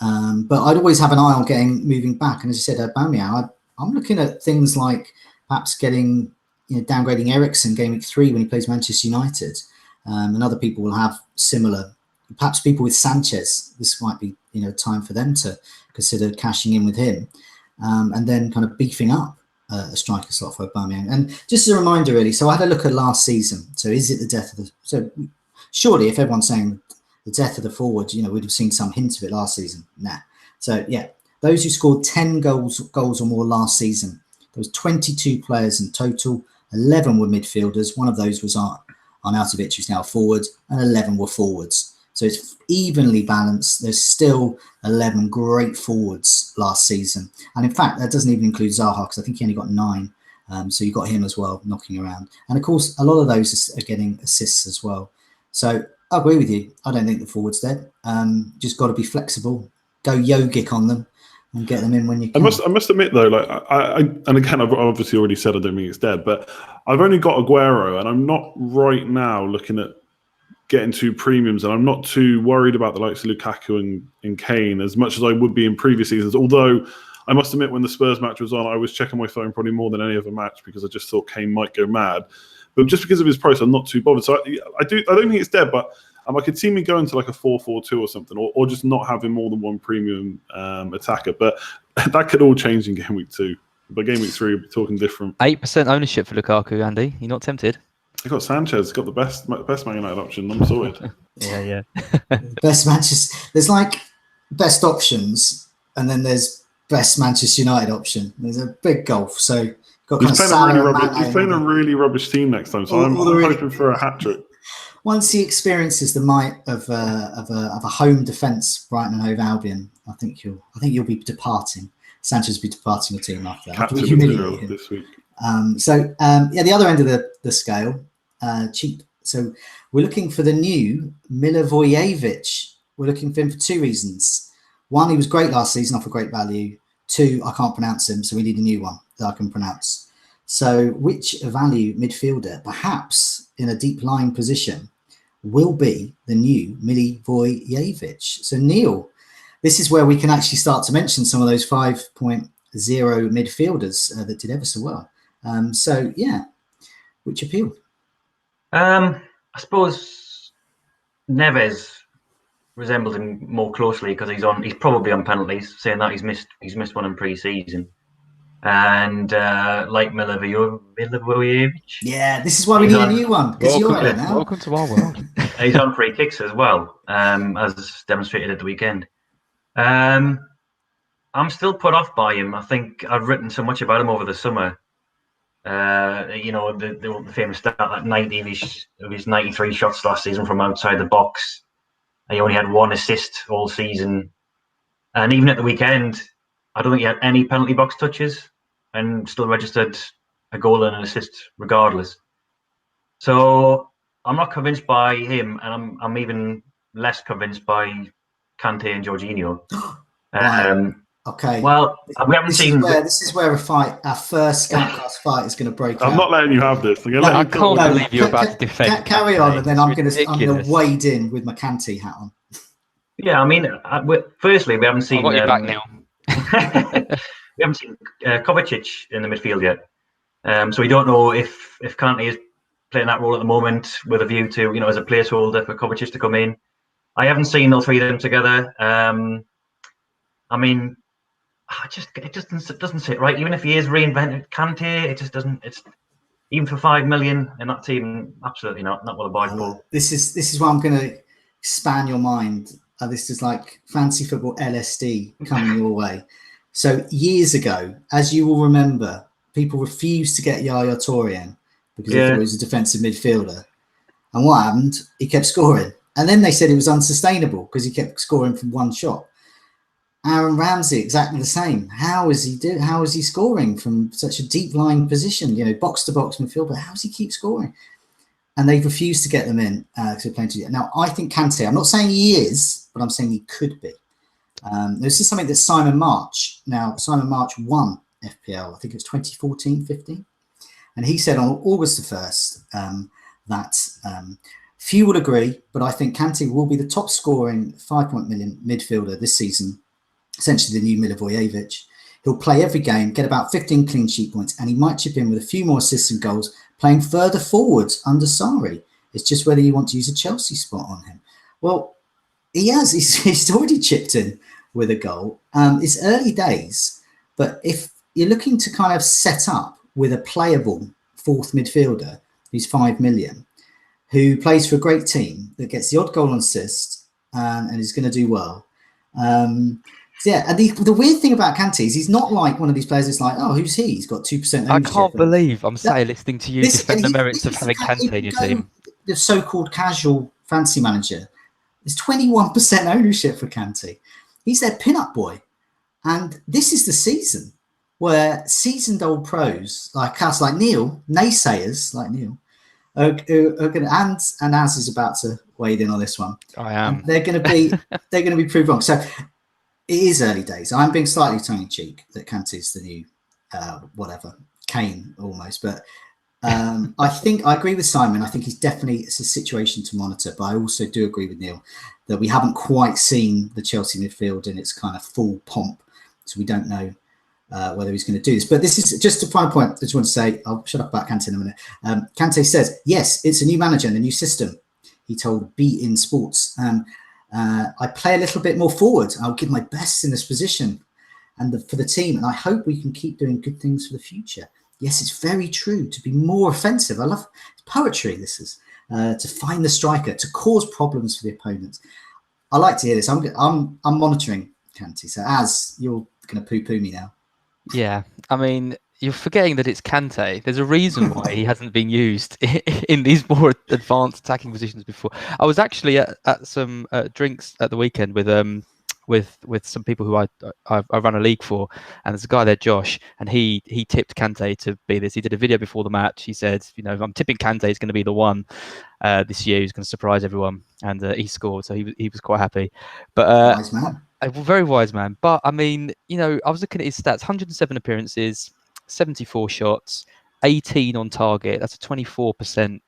But I'd always have an eye on moving back. And as you said, Aubameyang, I'm looking at things like perhaps downgrading Eriksen game week 3 when he plays Manchester United. And other people will have similar, perhaps people with Sanchez. This might be, you know, time for them to consider cashing in with him, and then kind of beefing up a striker slot for Aubameyang. And just as a reminder, really, so I had a look at last season. So is it the death of the? So surely, if everyone's saying the death of the forward, you know, we'd have seen some hint of it last season. Nah. So yeah, those who scored 10 goals or more last season, there was 22 players in total. 11 were midfielders. One of those was Arnautovic, who's now a forward, and 11 were forwards. So it's evenly balanced. There's still 11 great forwards last season. And in fact, that doesn't even include Zaha, because I think he only got 9. So you got him as well, knocking around. And of course, a lot of those are getting assists as well. So I agree with you. I don't think the forward's dead. Just got to be flexible. Go yogic on them and get them in when you can. I must admit though, like and again, I've obviously already said I don't think it's dead, but I've only got Aguero, and I'm not right now looking at getting 2 premiums, and I'm not too worried about the likes of Lukaku and Kane as much as I would be in previous seasons. Although I must admit, when the Spurs match was on, I was checking my phone probably more than any other match because I just thought Kane might go mad. But just because of his price, I'm not too bothered. So I don't think it's dead, but I could see me going to like a 4-4-2 or something, or just not having more than one premium attacker. But that could all change in game week 2. By game week 3, we'll be talking different. 8% ownership for Lukaku, Andy. You're not tempted? I got Sanchez, got the best Man United option. I'm sorted. Yeah. Best Manchester. There's like best options, and then there's best Manchester United option. There's a big gulf. So he's playing a really rubbish team next time. So I'm hoping for a hat trick. Once he experiences the might of a home defence, Brighton and Hove Albion, I think you'll be departing. Sanchez will be departing the team after that. After we humiliate him this week. The other end of the scale, cheap. So we're looking for the new Milivojevic. We're looking for him for 2 reasons. 1, he was great last season, offer great value. 2, I can't pronounce him, so we need a new one that I can pronounce. So which value midfielder, perhaps in a deep lying position, will be the new Milivojevic? So Neil, this is where we can actually start to mention some of those 5.0 midfielders that did ever so well. So yeah, which appealed? I suppose Neves resembles him more closely because he's probably on penalties, saying that he's missed one in pre-season. And like Milivojevic. Yeah, this is why we need a new one. Welcome to our world. He's on free kicks as well, as demonstrated at the weekend. I'm still put off by him. I think I've written so much about him over the summer. The famous stat that 90 of his 93 shots last season from outside the box. He only had 1 assist all season. And even at the weekend, I don't think he had any penalty box touches and still registered a goal and an assist regardless. So I'm not convinced by him, and I'm even less convinced by Kante and Jorginho. Okay. Well, we haven't seen. This is where our first Scoutcast fight is going to break out. I'm not letting you have this. I can't believe you're about to defend. Carry on, and then I'm going ridiculous. to wade in with my Kanté hat on. Yeah, I mean, firstly, we haven't seen. I've got your back, Neil. We haven't seen Kovacic in the midfield yet, so we don't know if Kanté is playing that role at the moment with a view to, as a placeholder for Kovacic to come in. I haven't seen all three of them together. I mean, it just doesn't sit right. Even if he is reinvented Kanté, it just doesn't. It's even for 5 million in that team, absolutely not what a buy for. This is why I'm going to span your mind. This is like fancy football LSD coming your way. So years ago, as you will remember, people refused to get Yaya Toure in because they thought he was a defensive midfielder. And what happened? He kept scoring. And then they said it was unsustainable because he kept scoring from one shot. Aaron Ramsey, exactly the same. How is he scoring from such a deep lying position? Box to box midfield, but how does he keep scoring? And they've refused to get them in because they're playing too. Now, I think Kanté, I'm not saying he is, but I'm saying he could be. This is something that Simon March won FPL, I think it was 2014-15. And he said on August the 1st that few would agree, but I think Kanté will be the top scoring 5 million midfielder this season, essentially the new Milivojevic. He'll play every game, get about 15 clean sheet points, and he might chip in with a few more assists and goals, playing further forwards under Sarri. It's just whether you want to use a Chelsea spot on him. Well, he has. He's already chipped in with a goal. It's early days, but if you're looking to kind of set up with a playable fourth midfielder who's 5 million, who plays for a great team, that gets the odd goal and assist and is going to do well. And the weird thing about Kanté is he's not like one of these players that's like, oh, who's he? He's got 2% ownership. I can't believe I'm sat listening to you defend the merits of having Kanté in your team. The so-called casual fantasy manager, there's 21% ownership for Kanté. He's their pin-up boy. And this is the season where seasoned old pros like us, like Neil, naysayers like Neil, are going to, and Az is about to wade in on this one. I am. And they're going to be proved wrong. So it is early days. I'm being slightly tongue-in-cheek that Kanté is the new Kane almost, but I think I agree with Simon. I think it's a situation to monitor, but I also do agree with Neil that we haven't quite seen the Chelsea midfield in its kind of full pomp, so we don't know whether he's going to do this. But this is just a final point. I just want to say, I'll shut up about Kanté in a minute. Kanté says, yes, it's a new manager and a new system. He told Be In Sports, I play a little bit more forward. I'll give my best in this position and for the team, and I hope we can keep doing good things for the future. Yes, it's very true to be more offensive. I love poetry. This is to find the striker, to cause problems for the opponents. I like to hear this. I'm monitoring Kanté. So as you're going to poo-poo me now. Yeah, I mean, you're forgetting that it's Kanté. There's a reason why he hasn't been used in these more advanced attacking positions before. I was actually at some drinks at the weekend with some people who I run a league for, and there's a guy there, Josh, and he tipped Kanté to be this. He did a video before the match. He said, I'm tipping Kanté is going to be the one this year who's going to surprise everyone, and he scored, so he was quite happy. But Wise man. A very wise man. But I mean, I was looking at his stats: 107 appearances, 74 shots, 18 on target. That's a 24%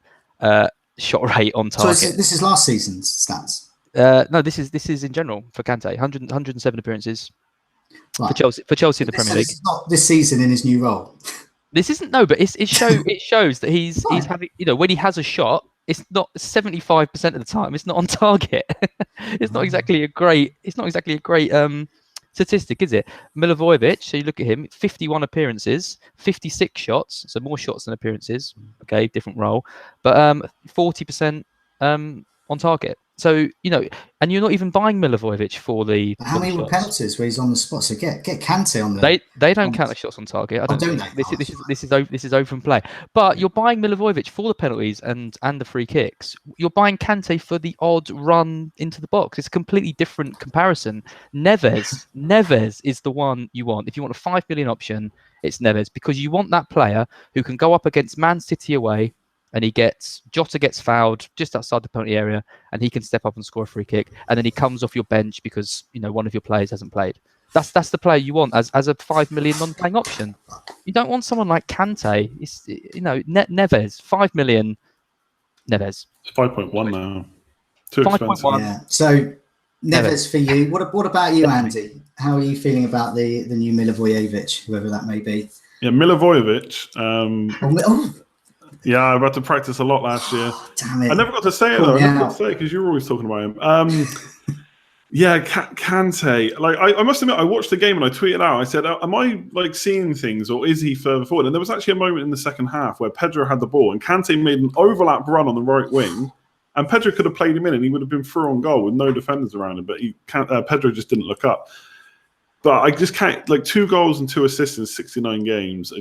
shot rate on target. So this is last season's stats. No, this is in general for Kanté. 107 appearances right. for Chelsea in the Premier League. This is not this season in his new role. This isn't but it shows that he's having, when he has a shot, it's not 75% of the time. It's not on target. It's not exactly a great statistic, is it? Milivojevic, so you look at him, 51 appearances, 56 shots, so more shots than appearances. Okay, different role, but 40% on target. So, and you're not even buying Milivojevic for the. How many were penalties where he's on the spot? So get Kanté on the. They don't count the shots on target. I don't think this is open play. But you're buying Milivojevic for the penalties and the free kicks. You're buying Kanté for the odd run into the box. It's a completely different comparison. Neves is the one you want. If you want a 5 million option, it's Neves, because you want that player who can go up against Man City away. And Jota gets fouled just outside the penalty area, and he can step up and score a free kick. And then he comes off your bench because one of your players hasn't played. That's the player you want as a 5 million non-playing option. You don't want someone like Kante. It's, Neves, 5 million. Neves. It's 5.1 now. Too 5.1. expensive. Yeah. So Neves for you. What about you, Andy? How are you feeling about the new Milivojevic, whoever that may be? Yeah, Milivojevic. Yeah, I had to practice a lot last year. Damn it! I never got to say it though. I never got to say it because you were always talking about him. Yeah, Kante. Like, I must admit, I watched the game and I tweeted out. I said, "Am I like seeing things, or is he further forward?" And there was actually a moment in the second half where Pedro had the ball and Kante made an overlap run on the right wing, and Pedro could have played him in, and he would have been through on goal with no defenders around him. But Pedro just didn't look up. But I just can't, like, 2 goals and 2 assists in 69 games.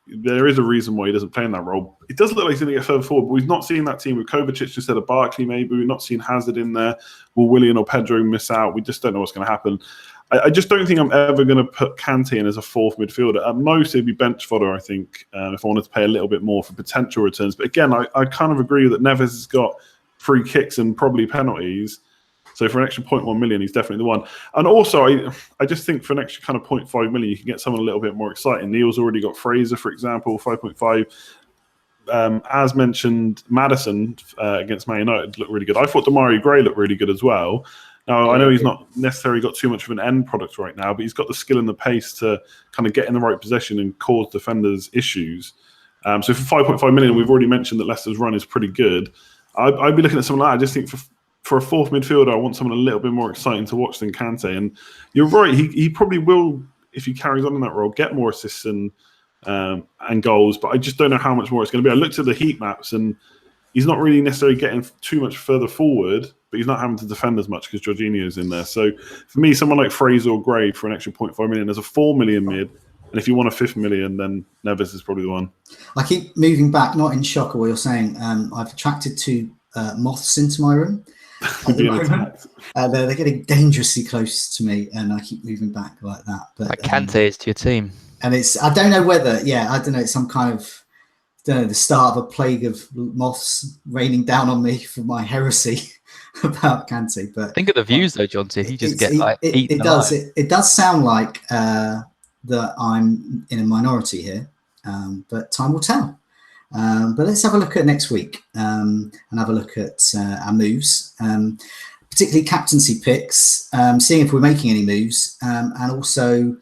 There is a reason why he doesn't play in that role. It does look like he's going to get further forward, but we've not seen that team with Kovacic instead of Barkley, maybe. We've not seen Hazard in there. Will Willian or Pedro miss out? We just don't know what's going to happen. I just don't think I'm ever going to put Kante in as a 4th midfielder. At most, it'd be bench fodder, I think, if I wanted to pay a little bit more for potential returns. But again, I kind of agree that Neves has got free kicks and probably penalties. So for an extra 0.1 million, he's definitely the one. And also, I just think for an extra kind of 0.5 million, you can get someone a little bit more exciting. Neil's already got Fraser, for example, 5.5. As mentioned, Maddison against Man United looked really good. I thought Demarai Gray looked really good as well. Now, I know he's not necessarily got too much of an end product right now, but he's got the skill and the pace to kind of get in the right position and cause defenders issues. So for 5.5 million, we've already mentioned that Leicester's run is pretty good. I'd be looking at someone like that. I just think for a 4th midfielder, I want someone a little bit more exciting to watch than Kante. And you're right, he probably will, if he carries on in that role, get more assists and goals. But I just don't know how much more it's going to be. I looked at the heat maps, and he's not really necessarily getting too much further forward, but he's not having to defend as much because Jorginho's in there. So for me, someone like Fraser or Gray for an extra 0.5 million, there's a 4 million mid. And if you want a 5th million, then Neves is probably the one. I keep moving back, not in shock of what you're saying. I've attracted 2 moths into my room. They're getting dangerously close to me, and I keep moving back like that. But like Kante is to your team, and I don't know whether, I don't know, it's some kind of, the start of a plague of moths raining down on me for my heresy about Kante. But think of the views though, John. He just get like eaten. It does sound like that I'm in a minority here, but time will tell. But let's have a look at next week and have a look at our moves, particularly captaincy picks, seeing if we're making any moves, and also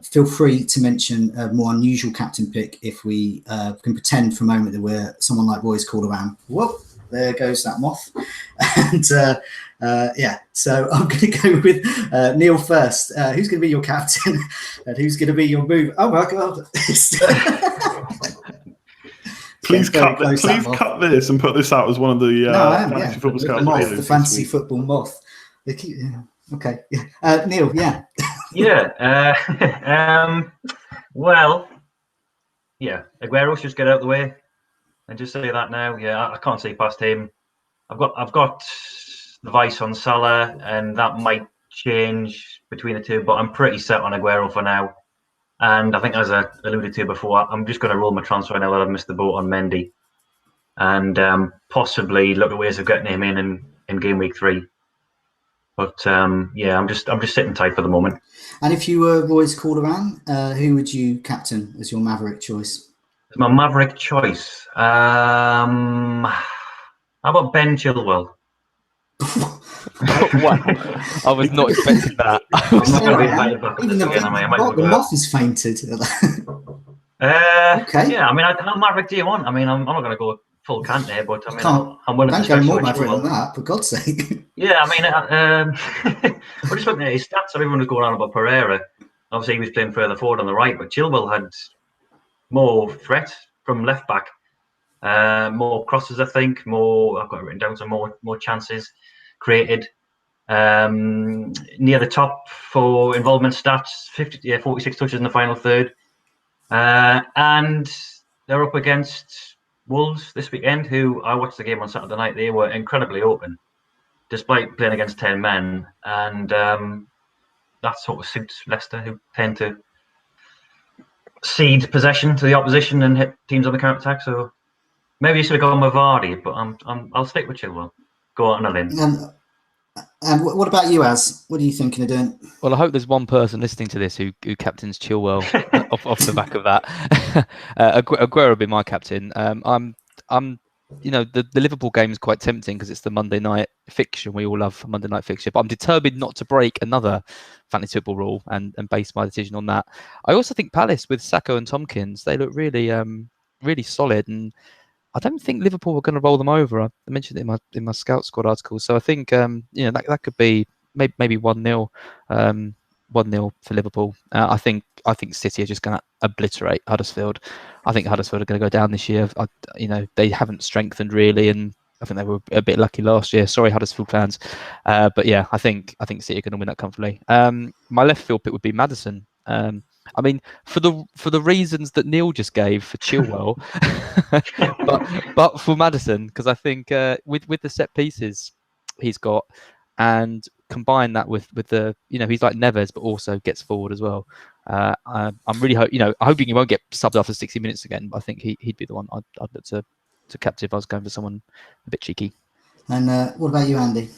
feel free to mention a more unusual captain pick if we can pretend for a moment that we're someone like Roy's called around. Whoop, there goes that moth. And so I'm going to go with Neil first. Who's going to be your captain and who's going to be your move? Oh my God. Please cut this and put this out as one of the fantasy football scouts. The fantasy football moth. They keep, okay. Yeah. Neil, yeah. Well, Aguero's just get out of the way and just say that now. Yeah, I can't see past him. I've got the vice on Salah, and that might change between the two, but I'm pretty set on Aguero for now. And I think, as I alluded to before, I'm just going to roll my transfer now that I've missed the boat on Mendy, and possibly look at ways of getting him in game week 3. But I'm just sitting tight for the moment. And if you were Roy's called around, who would you captain as your Maverick choice? As my Maverick choice, how about Ben Chilwell? Wow, I was not expecting that. Even the moth is fainted. Okay. Yeah, I mean, how Maverick do you want? I mean, I'm not going to go full Kante, but I mean, I'm willing to go more Maverick than that, for God's sake. Yeah, I mean, we're just looking at his stats. Everyone was going on about Pereira. Obviously, he was playing further forward on the right, but Chilwell had more threat from left back, more crosses, I think. I've got it written down, some more chances created. Near the top for involvement stats, 46 touches in the final third. And they're up against Wolves this weekend, who I watched the game on Saturday night. They were incredibly open, despite playing against 10 men. And that sort of suits Leicester, who tend to cede possession to the opposition and hit teams on the counter-attack. So maybe you should have gone with Vardy, but I'll stick with Chilwell. Go out on a limb. And what about you, Az? What are you thinking of doing? Well, I hope there's one person listening to this who captains Chilwell off the back of that. Aguero will be my captain. I'm the Liverpool game is quite tempting because it's the Monday night fixture. We all love a Monday night fixture, but I'm determined not to break another fantasy football rule and base my decision on that. I also think Palace with Sacco and Tompkins, they look really really solid, and I don't think Liverpool are going to roll them over. I mentioned it in my Scout Squad article, so I think that could be maybe 1-0, 1-0 for Liverpool. I think City are just going to obliterate Huddersfield. I think Huddersfield are going to go down this year. They haven't strengthened really, and I think they were a bit lucky last year. Sorry, Huddersfield fans, but yeah, I think City are going to win that comfortably. My left field pick would be Maddison. I mean, for the reasons that Neil just gave for Chilwell, but for Maddison, because I think with the set pieces he's got, and combine that with the he's like Neves, but also gets forward as well. I'm really hoping he won't get subbed after 60 minutes again. But I think he'd be the one I'd look to capture if I was going for someone a bit cheeky. And what about you, Andy?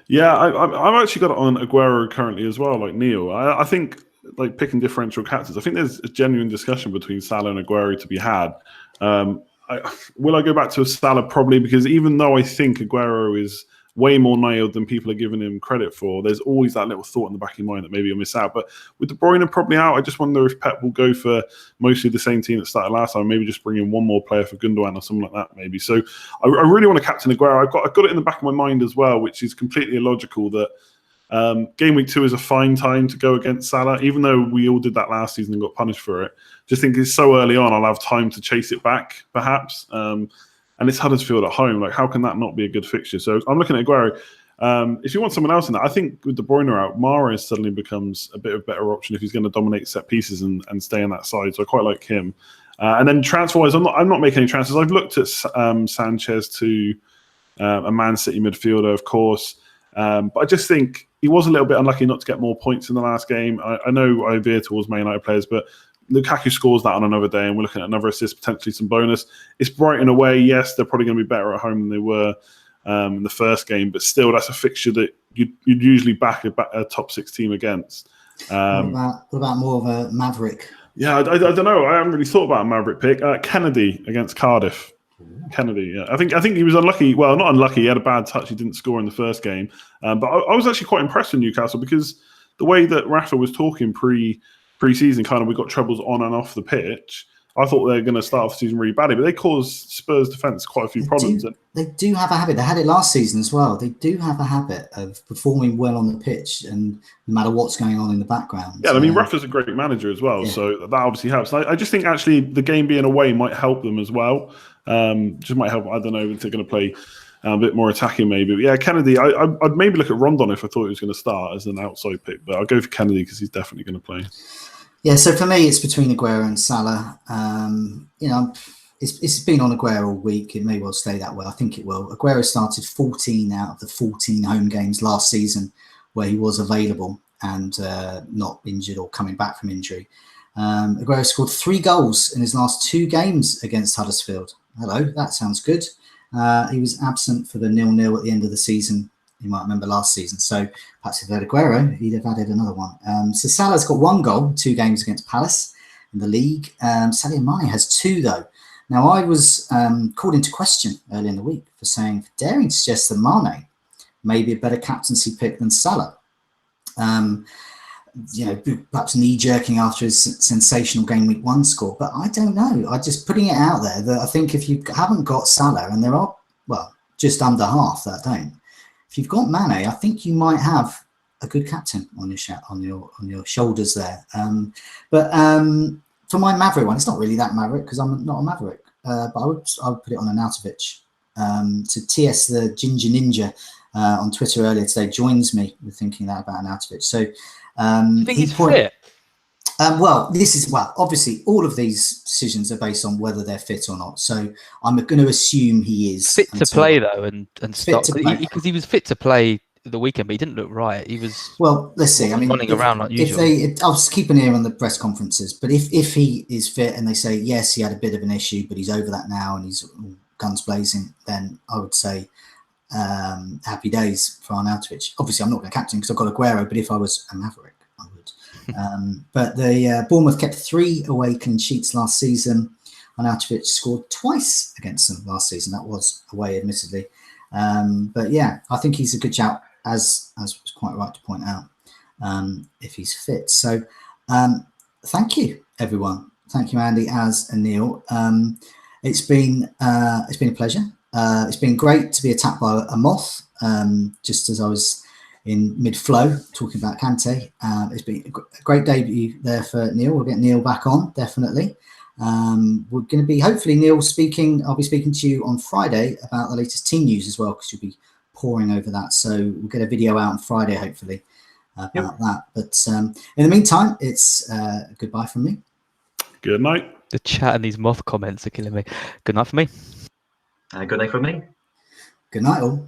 Yeah, I've actually got it on Aguero currently as well, like Neil. I think like picking differential captains, I think there's a genuine discussion between Salah and Aguero to be had. Will I go back to Salah? Probably, because even though I think Aguero is way more nailed than people are giving him credit for, there's always that little thought in the back of your mind that maybe you'll miss out. But with De Bruyne probably out, I just wonder if Pep will go for mostly the same team that started last time, maybe just bring in one more player for Gundogan or something like that maybe. So I really want to captain Aguero. I've got it in the back of my mind as well, which is completely illogical that Game Week 2 is a fine time to go against Salah, even though we all did that last season and got punished for it. Just think it's so early on, I'll have time to chase it back, perhaps. And it's Huddersfield at home. Like, how can that not be a good fixture? So I'm looking at Aguero. If you want someone else in that, I think with De Bruyne out, Mahrez suddenly becomes a bit of a better option if he's going to dominate set pieces and stay on that side. So I quite like him. And then transfer-wise, I'm not making any transfers. I've looked at Sanchez to a Man City midfielder, of course. But I just think he was a little bit unlucky not to get more points in the last game. I know I veer towards Man United players, but Lukaku scores that on another day, and we're looking at another assist, potentially some bonus. It's Brighton away. Yes, they're probably going to be better at home than they were in the first game, but still, that's a fixture that you'd usually back a top 6 team against. What about more of a Maverick? Yeah, I don't know. I haven't really thought about a Maverick pick. Kennedy against Cardiff. Kennedy, yeah. I think he was unlucky. Well, not unlucky. He had a bad touch. He didn't score in the first game. But I was actually quite impressed with Newcastle because the way that Rafa was talking pre-season, kind of we got troubles on and off the pitch. I thought they were going to start off the season really badly, but they caused Spurs' defence quite a few problems. They do have a habit. They had it last season as well. They do have a habit of performing well on the pitch, and no matter what's going on in the background. Yeah, I mean, Rafa's a great manager as well, so that obviously helps. I just think actually the game being away might help them as well. Just might help. I don't know if they're going to play a bit more attacking maybe. But yeah, Kennedy, I'd maybe look at Rondon if I thought he was going to start as an outside pick, but I'll go for Kennedy because he's definitely going to play. Yeah, so for me, it's between Aguero and Salah. It's been on Aguero all week. It may well stay that way. I think it will. Aguero started 14 out of the 14 home games last season where he was available and not injured or coming back from injury. Aguero scored 3 goals in his last 2 games against Huddersfield. Hello, that sounds good. He was absent for the 0-0 at the end of the season. You might remember last season. So perhaps if he had Aguero, he'd have added another one. So Salah's got 1 goal, 2 games against Palace in the league. Sadio Mane has 2 though. Now I was called into question early in the week for daring to suggest that Mane may be a better captaincy pick than Salah. Perhaps knee-jerking after his sensational Game Week 1 score. But I don't know. I'm just putting it out there that I think if you haven't got Salah, and there are, just under half that don't, if you've got Mane, I think you might have a good captain on your shoulders there. But for my Maverick one, it's not really that Maverick because I'm not a Maverick. But I would put it on Arnautovic. To TS the Ginger Ninja on Twitter earlier today joins me with thinking that about Arnautovic. So you think he's fit? Obviously all of these decisions are based on whether they're fit or not. So I'm going to assume he is fit to play though, and stop because he was fit to play the weekend, but he didn't look right. He was let's see. I mean, running around like usual. I'll just keep an ear on the press conferences. But if he is fit and they say yes, he had a bit of an issue, but he's over that now and he's guns blazing, then I would say happy days for Arnautovic. Obviously, I'm not going to captain because I've got Aguero, but if I was a Maverick, I would. But the Bournemouth kept 3 away clean sheets last season. Arnautovic scored twice against them last season. That was away, admittedly. But yeah, I think he's a good shout, as was quite right to point out, if he's fit. So thank you, everyone. Thank you, Andy, Az and Neil. It's been a pleasure. It's been great to be attacked by a moth, just as I was in mid-flow talking about Kante. It's been a great debut there for Neil. We'll get Neil back on, definitely. We're going to be, hopefully, Neil, I'll be speaking to you on Friday about the latest team news as well, because you'll be poring over that. So we'll get a video out on Friday, hopefully, about that. But in the meantime, it's goodbye from me. Good night. The chat and these moth comments are killing me. Good night for me. Good night from me. Good night, all.